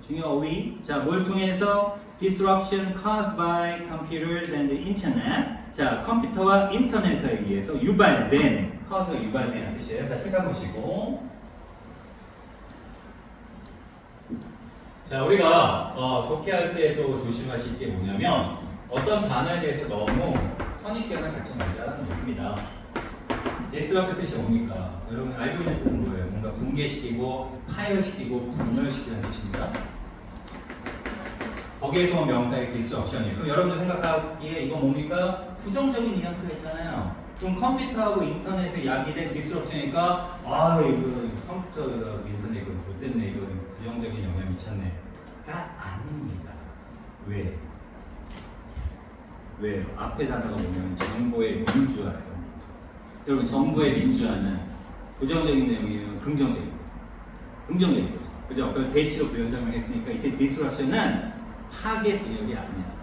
Speaker 2: 중요어휘. 자, 뭘 통해서 disruption caused by computers and the internet. 자, 컴퓨터와 인터넷에 의해서 유발된 cause가 유발된 뜻이에요. 자, 찾아보시고. 자, 우리가 독해할 때 또 조심하실 게 뭐냐면 어떤 단어에 대해서 너무 선입견을 갖지 말자는 얘기입니다. disrupt 뜻이 뭡니까? 여러분 알고 있는 뜻은 뭐예요? 뭔가 붕괴시키고 파열시키고 분열시키는 뜻입니다. 거기에서 온 명사의 disruption이에요. 그럼 여러분들 생각하기에 이거 뭡니까? 부정적인 뉘앙스가 있잖아요. 그럼 컴퓨터하고 인터넷에 야기된 disruption이니까 이거 컴퓨터 인터넷 이거 못됐네, 이거 부정적인 영향 미쳤네 가 아닙니다. 왜요? 앞에 단어가 뭐냐면 정보의 민주화예요. 여러분 정보의 민주화는 부정적인 내용이에요, 긍정적인 거죠. 그죠? 그걸 대시로 부연 설명했으니까 이때 disruption은 파괴 분열이 아니야.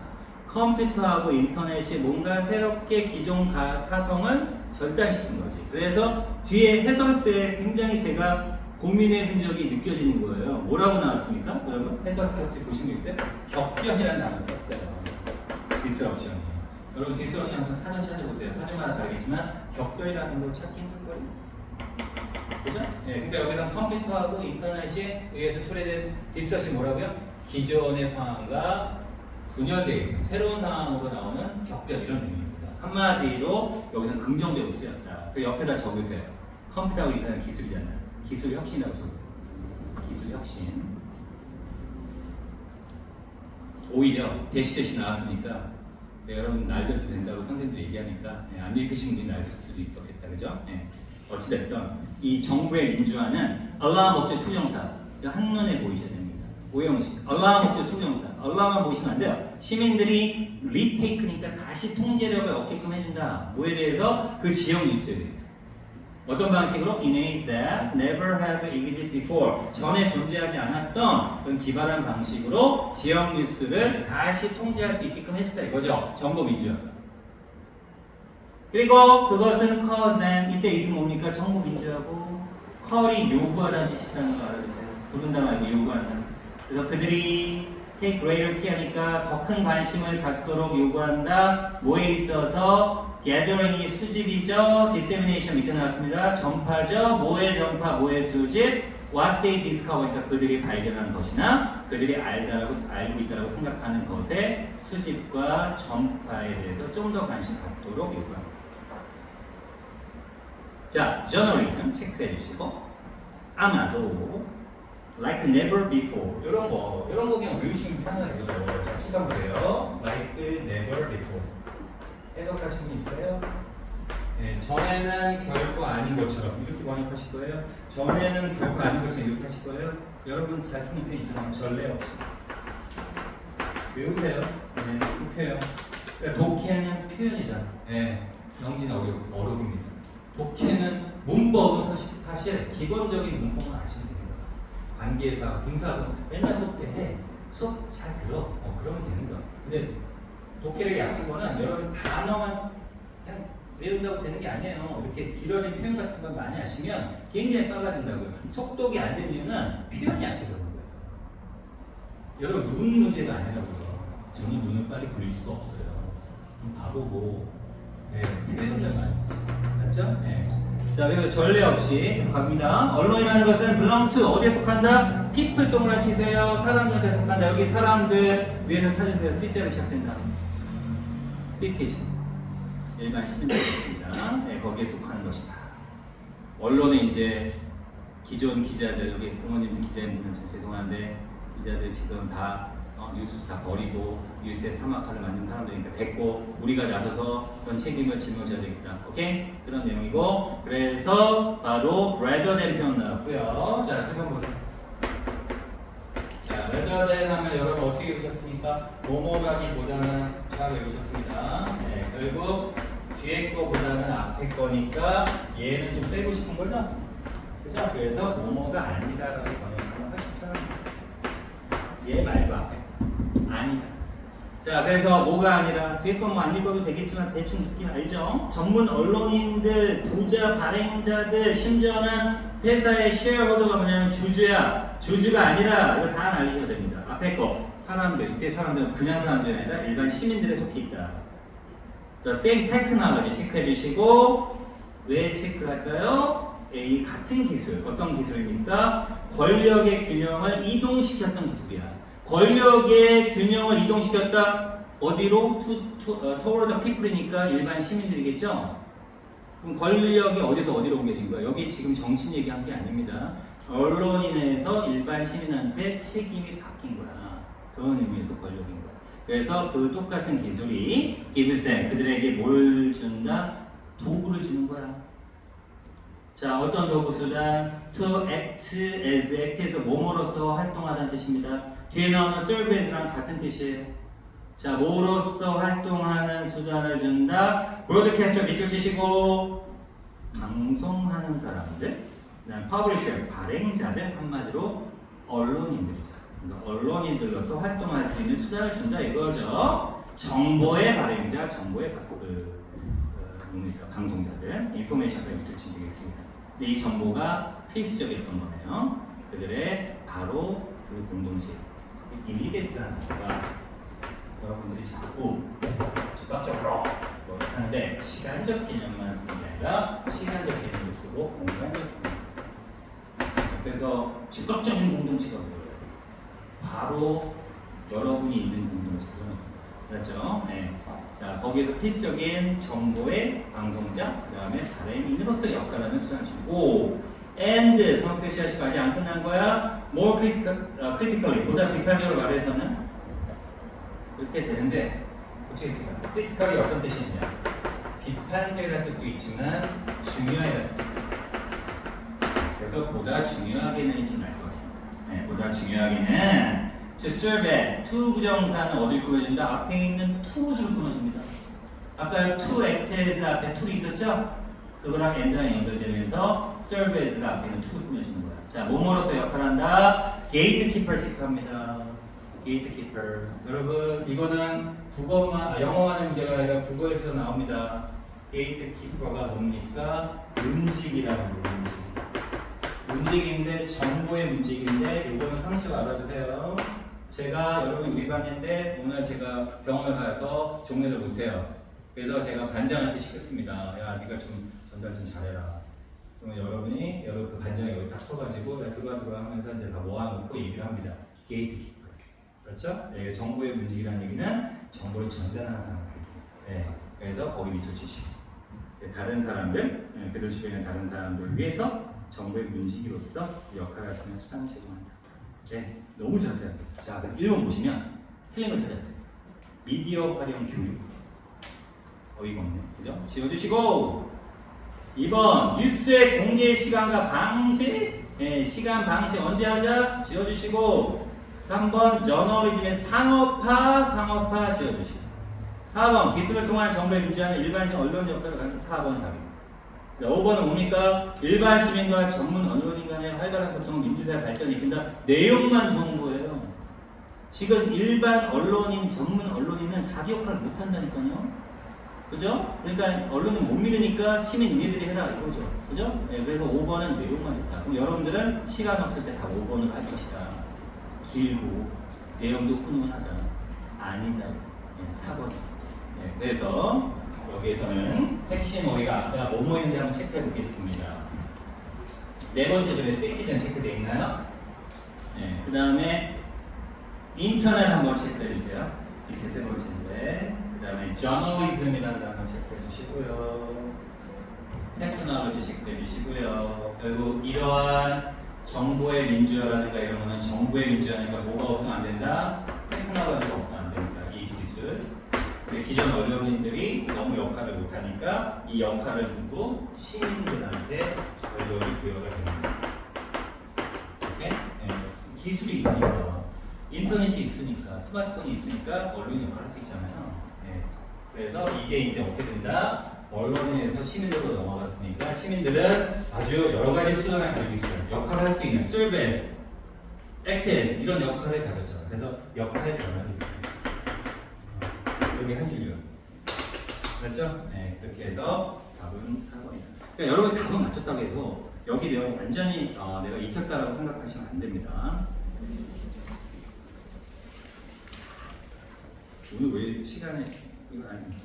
Speaker 2: 컴퓨터하고 인터넷이 뭔가 새롭게 기존 타성을 절단시킨 거지. 그래서 뒤에 해설서에 굉장히 제가 고민의 흔적이 느껴지는 거예요. 뭐라고 나왔습니까? 여러분 해설서 혹시 보신 거 있어요? 격변이라는 단어를 썼어요. disruption이. 여러분 disruption 사전 찾아보세요. 사전마다 다르겠지만 격변이라는 걸 찾기 힘들 거예요. 그죠? 네, 그러니까 여기서 컴퓨터하고 인터넷에 의해서 초래된 disruption 뭐라고요? 기존의 상황과 분열되어 있는 새로운 상황으로 나오는 격변 이런 의미입니다. 한마디로 여기서는 긍정적으로 쓰였다. 그 옆에다 적으세요. 컴퓨터하고 인터넷 기술이잖아요. 기술 혁신이라고 적으세요. 기술 혁신. 오히려 대시 나왔으니까 여러분 날려도 된다고 선생님들 얘기하니까 안 읽으신 분이 날 수도 있었겠다. 그죠? 어찌됐든 이 정부의 민주화는 allow 목적 투정사 한눈에 보이셔야 됩니다. 오형식 allow 목적 투정사 allow만 보시면 안 돼요. 시민들이 retake니까 다시 통제력을 얻게끔 해준다. 뭐에 대해서? 그 지역 뉴스에 대해서. 어떤 방식으로? In ways that never have existed before. 전에 존재하지 않았던 그런 기발한 방식으로 지역 뉴스를 다시 통제할 수 있게끔 해줬다 이거죠. 정보 민주화가. 그리고 그것은 cause them. 이때 이승 뭡니까? 정보 민주화고 call이 요구하다는 뜻이 있다는 거 알아주세요. 부른다 말고 요구한다. 그래서 그들이 take greater care니까 더 큰 관심을 갖도록 요구한다. 뭐에 있어서? gathering이 수집이죠. dissemination 밑에 나왔습니다. 전파죠. 뭐의 전파, 뭐의 수집. what they discover, 그러니까 그들이 발견한 것이나 그들이 알고 있다고 생각하는 것의 수집과 전파에 대해서 좀 더 관심 갖도록 요구합니다. 자, journalism 체크해 주시고 아마도 like never before 이런 거 그냥 외우시면 편하게 되죠. 자, 시간 보세요. like never before 해석하신 분 있어요? 네, 전에는 결코 아닌 것처럼 이렇게 번역하실 거예요. 전에는 결코 아닌 것처럼 이렇게 하실 거예요. 여러분 잘 쓰는 편 있잖아요. 전례 없이 외우세요. 네, 독해요. 그러니까 독해는 표현이다. 네, 영진 어록입니다. 독해는 문법은 사실 기본적인 문법만 아시면 됩니다. 관계사, 분사도 맨날 수업 때 해. 수업 잘 들어. 그러면 되는 거야. 근데 독해를 약한 거는 여러분 단어만 그냥 외운다고 되는 게 아니에요. 이렇게 길어진 표현 같은 걸 많이 하시면 굉장히 빨라진다고요. 속독이 안 되는 이유는 표현이 약해서 그런 거예요. 여러분 눈 문제가 아니라고요. 저는 눈을 빨리 굴릴 수가 없어요. 바보고 대단하잖아요. 맞죠? 네. 자, 그래서 전례 없이 갑니다. 언론이라는 것은 belongs to 어디에 속한다? people 동그라미 치세요. 사람들한테 속한다. 여기 사람들 위에서 찾으세요. C자로 시작된다. 시티즌 일반 시민들입니다. 네, 거기에 속하는 것이다. 언론에 이제 기존 기자들 여기 부모님들 기자님들은 좀 죄송한데 기자들 지금 다
Speaker 1: 뉴스 다 버리고 뉴스에 사막화를 만든 사람들이니까 됐고 우리가 나서서 그런 책임을 짊어져야 되겠다. 오케이? 그런 내용이고 그래서 바로 rather than 표현 나왔고요. 자, 7번 보세요. 자, rather than 하면 여러분 어떻게 외우셨습니까? 뭐뭐라기보다는 잘 외우셨습니다. 네, 결국 뒤에 거보다는 앞에 거니까 얘는 좀 빼고 싶은 거죠? 그죠? 그래서 뭐뭐가 아니다라고 번역하는 거죠. 얘 말고 앞에 아니다. 자, 그래서 뭐가 아니라 뒤에 것만 안 읽어도 되겠지만 대충 느낌 알죠? 전문 언론인들, 부자, 발행자들, 심지어는 회사의 쉐어홀더가 뭐냐면 주주야. 주주가 아니라 이거 다 알리셔야 됩니다. 앞에 거 사람들, 이때 사람들은 그냥 사람들이 아니라 일반 시민들에 속해 있다. 자, same technology 체크해 주시고 왜 체크를 할까요? 이 같은 기술, 어떤 기술입니까? 권력의 균형을 이동시켰던 기술이야. 권력의 균형을 이동시켰다. 어디로? toward the people이니까 일반 시민들이겠죠? 그럼 권력이 어디서 어디로 옮겨진 거야? 여기 지금 정치 얘기한 게 아닙니다. 언론인에서 일반 시민한테 책임이 바뀐 거야. 그런 의미에서 권력인 거야. 그래서 그 똑같은 기술이 gives them, 그들에게 뭘 준다? 도구를 주는 거야. 자, 어떤 도구 수단? to act as, act에서 뭐뭐로서 활동하다는 뜻입니다. 뒤에 나오는 service랑 같은 뜻이에요. 자, 뭐로서 활동하는 수단을 준다. broadcaster 밑줄 치시고 방송하는 사람들, 그다음 publisher 발행자들, 한마디로 언론인들이죠. 그러니까 언론인들로서 활동할 수 있는 수단을 준다 이거죠. 정보의 발행자, 정보의 방송자들, 인포메이션과 밑줄 치면 되겠습니다. 근데 이 정보가 필수적이었던 거네요. 그들의 바로 그 공동체에서. 일리게이트라는 거가 여러분들이 자꾸 즉각적으로 하는데 시간적 개념만 쓰는 게 아니라 시간적 개념을 쓰고 공간적 개념을 쓰고 그래서 즉각적인 공동체가 뭐예요? 바로 여러분이 있는 공동체죠. 그렇죠? 네. 자, 거기에서 필수적인 정보의 방송자, 그 다음에 발행인으로서 역할하는 수단을 주고 and 성격 표시하시고 아직 안 끝난 거야. more critically 보다 비판적으로 말해서는 이렇게 되는데 고치겠습니다. critically 어떤 뜻이냐? 비판적이라는 뜻도 있지만 중요하다는 뜻. 그래서 보다 중요하게는 좀 알 것 같습니다. 네, 보다 중요하게는 to serve at, to 부정사는 어딜 꾸며준다? 앞에 있는 to를 꾸며줍니다. 아까 to act as 앞에 to이 있었죠? 그거랑 and랑 연결되면서 serve as가 앞에 있는 to를 꾸며주는 거야. 자, 뭐뭐로서 역할한다? gatekeeper 체크합니다. gatekeeper. 여러분, 이거는 영어만의 문제가 아니라 국어에서 나옵니다. gatekeeper가 뭡니까? 문직이라는 거예요. 문직인데 정보의 문직인데 이거는 상식으로 알아두세요. 제가 여러분 우리 반인데 오늘 제가 병원에 가서 종례를 못해요. 그래서 제가 반장한테 시켰습니다. 야, 네가 좀 전달 좀 잘해라. 그러면 여러분이 그 반장이 여기 딱 서가지고 들어와 하면서 이제 다 모아놓고 얘기를 합니다. 게이트키퍼. 그렇죠? 네, 정보의 문직이라는 얘기는 정보를 전달하는 사람들. 네, 그래서 거기 밑줄 치시고 다른 사람들, 그들 주변에 있는 다른 사람들을 위해서 정보의 문지기로서 역할을 할 수 있는 수단을 제공한다. 네, 너무 자세하게 했어요. 자, 1번 보시면 틀린 거 찾아주세요. 미디어 활용 교육. 어이가 없네. 그죠? 지워주시고 2번 뉴스의 공개 시간과 방식. 네, 시간 방식 언제 하자? 지워주시고 3번 저널리즘의 상업화 지워주시고 4번 기술을 통한 정보에 문제하는 일반적 언론 역할을 갖는 4번 답입니다. 5번은 뭡니까? 일반 시민과 전문 언론인 간의 활발한 소통, 민주사회 발전을 이끈다. 내용만 좋은 거예요. 지금 일반 언론인, 전문 언론인은 자기 역할을 못한다니까요. 그죠? 그러니까 언론은 못 믿으니까 시민 니네들이 해라 이거죠. 그죠? 네, 그래서 5번은 내용만 좋다. 그럼 여러분들은 시간 없을 때 다 5번을 할 것이다. 길고 내용도 훈훈하다. 아니다. 네, 4번. 네, 그래서 여기에서는 핵심 어휘가 아까 뭐뭐 있는지 한번 체크해 보겠습니다. 네 번째 줄에 시티즌 체크되어 있나요? 네, 그 다음에 인터넷 한번 체크해 주세요. 이렇게 세 번째인데 그 다음에 저널리즘이라는 단어 체크해 주시고요. 테크놀로지 체크해 주시고요. 결국 이러한 정보의 민주화라든가 이런 거는 정보의 민주화니까 뭐가 없으면 안 된다?
Speaker 2: 끝나가지고 없으면 안 됩니다. 이 기술. 근데 기존 언론인들이 너무 역할을 못하니까 이 역할을 두고 시민들한테 언론이 부여가 됩니다. 오케이? 네. 기술이 있으니까, 인터넷이 있으니까, 스마트폰이 있으니까 언론이 역할을 할 수 있잖아요. 네. 그래서 이게 이제 어떻게 된다? 언론에서 시민으로 넘어갔으니까 시민들은 아주 여러 가지 수단을 가지고 있어요. 역할을 할 수 있는 serve as, act as 이런 역할을 가졌죠. 그래서 역할 변화를 여기 한 줄이요. 맞죠? 네, 그렇게 해서 답은 4번이다. 그러니까 여러분 답은 맞췄다고 해서 여기 내용 완전히 내가 익혔다라고 생각하시면 안 됩니다. 오늘 왜 시간에 이거 안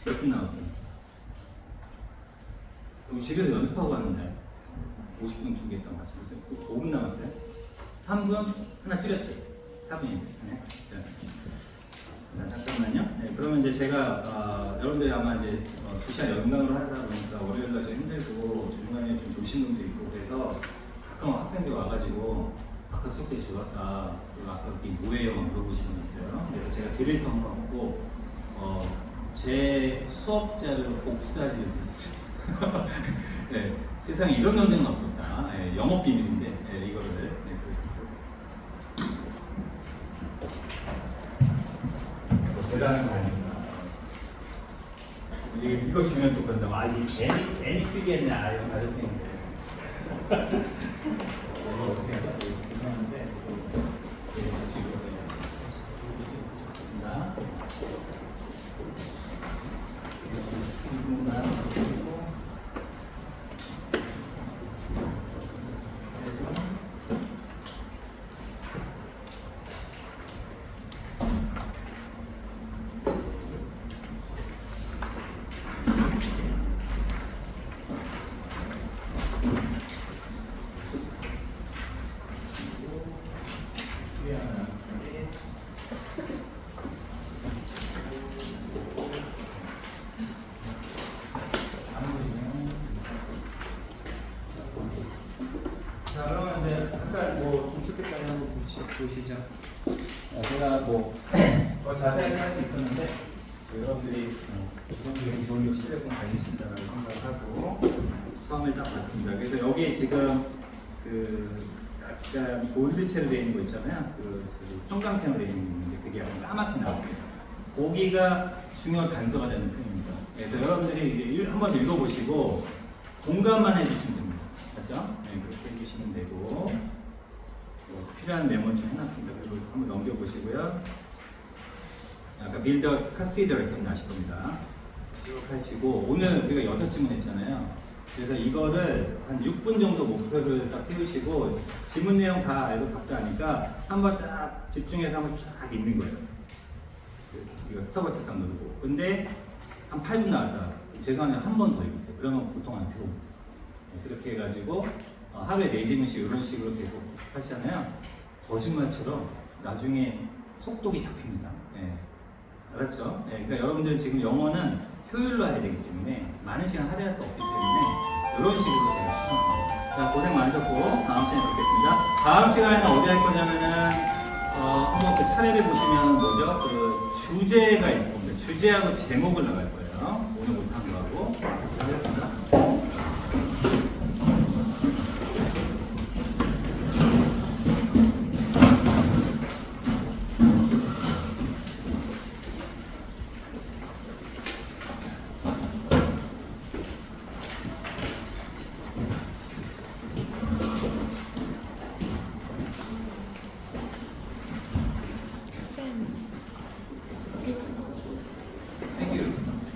Speaker 2: 몇 분 남았어요? 그리고 집에서 연습하고 왔는데 50분 준비했던 거 같이 5분 남았어요? 3분? 하나 줄였지? 4분인데 네. 잠깐만요. 네, 그러면 이제 제가 여러분들이 아마 이제 2시간 연강으로 하다 보니까 월요일날 좀 힘들고 중간에 좀 조신 분도 있고 그래서 가끔 학생들이 와가지고 아까 수업 되게 좋았다. 그리고 아까 그게 뭐예요? 물어보시는 분 있어요. 그래서 제가 드릴 선물 없고 제 수업자료로 복사지를 드렸어요. 네, 세상에 이런 논쟁은 없었다. 네, 영업 비밀인데 네, 이거를 대단한 거 아닙니다. 이거 주면 또 그런다고 이게 괜히 크겠냐 이런 가족인데 이거 어떻게 해서 죄송한데 자, 그러면 이제 잠깐 중축했다고 한번 보시죠. 제가 더 자세하게 할 수 있었는데 여러분들이 기본적으로 실력은 가지신다고 생각하고 처음에 딱 봤습니다. 그래서 여기 지금 그 약간 골드체로 되어 있는 거 있잖아요. 그 형광펜으로 되어 있는 게 그게 약간 까맣게 나왔어요. 거기가 중요 단서가 되는 표현입니다. 그래서 여러분들이 이제 한번 읽어보시고 공감만 해주시면 됩니다. 맞죠? 네, 그렇게 해주시면 되고 필요한 메모 좀 해놨습니다. 그리고 한번 넘겨보시고요. 아까 빌더 카시더 이렇게 나실 겁니다. 쭉 하시고 오늘 우리가 6질문 했잖아요. 그래서 이거를 한 6분 정도 목표를 딱 세우시고 지문 내용 다 알고 답도 하니까 한번 쫙 집중해서 한번 쫙 읽는 거예요. 이거 스톱워치 딱 누르고. 근데 한 8분 나왔다. 죄송한데 한 번 더 읽으세요. 그러면 보통 안 들어옵니다. 그렇게 해가지고 하루에 4질문씩 이런 식으로 계속 하시잖아요. 거짓말처럼 나중에 속독이 잡힙니다. 네. 알았죠? 네. 그러니까 여러분들 지금 영어는 효율로 해야 되기 때문에 많은 시간 할애할 수 없기 때문에 이런 식으로 제가 추천합니다. 자, 고생 많으셨고 다음 시간에 뵙겠습니다. 다음 시간에는 어디 할 거냐면은 한번 그 차례를 보시면 뭐죠? 그 주제가 있을 겁니다. 주제하고 제목을 나갈 거예요. 오늘 못한 거하고. 알겠습니다.